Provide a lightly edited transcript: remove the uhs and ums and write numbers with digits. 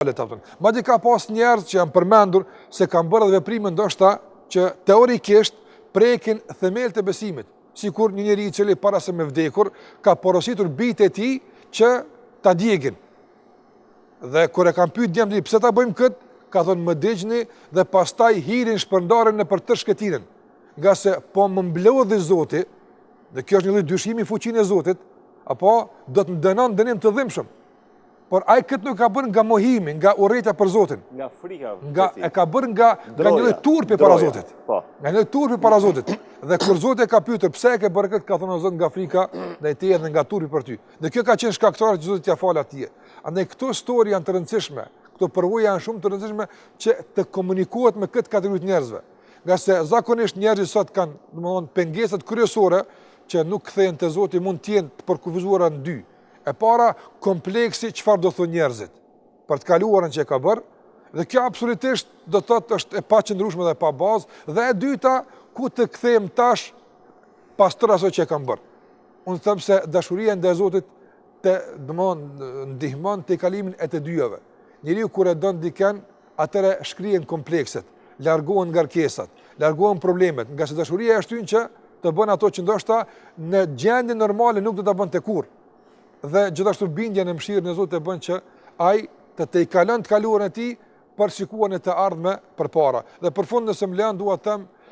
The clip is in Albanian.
Madje ka pas njerëz që janë përmendur se kanë bërë veprime ndoshta që teorikisht prekin themelët e besimit, sikur një njeri i cili para se me vdekur ka porositur bijtë e tij që ta djegin. Dhe kur e kanë pyet djemtë pse ta bëjmë kët, ka thonë më dëgjni dhe pastaj hirin shpërndarën në për të shkëtinën. Nga se po më mblodhi Zoti, dhe kjo është një lloj dyshimi fuqinë e Zotit, apo do të dënon dënim të dhimbshëm. Por ai këtë nuk ka bërë nga mohimi, nga urrejtja për Zotin. Nga frika. E ka bërë nga një lloj turpi para Zotit. Nga një lloj turpi para Zotit. Dhe kur Zoti e ka pyetur pse e ke bërë këtë, ka thënë Zoti nga frika ndaj teje dhe nga turpi për ty. Dhe kjo ka qenë shkaktare që Zoti t'ia falë atij. Andaj këto histori janë të rëndësishme, këto përvoja janë shumë të rëndësishme që të komunikohet me këtë kategori të njerëzve. Nga se zakonisht njerëzit sot kanë, domethënë, pengesat kryesore që nuk kthehen te Zoti, mund të jenë të përkufizuara në dy. E para, kompleksi çfarë do thonë njerëzit për të kaluarën që e ka bërë, dhe kjo absolutisht do të thotë është e paqëndrueshme dhe pa bazë, dhe e dyta, ku të kthejmë tash pas tërë aso që e kam bërë. Unë them se dashuria ndaj Zotit ndihmon te kalimin e të dyjave. Njeriu kur e don dikën, atëre shkrihen komplekset, largohen ngarkesat, largohen problemet, nga se dashuria është hyn që të bën ato që ndoshta në gjendje normale nuk do ta bënte kurrë. Dhe gjithashtu bindja në mëshirën e Zotit e bën që ai të i kalon të kaluarën e tij për shikuan e të ardhme përpara. Dhe për fund nëse më lën dua të them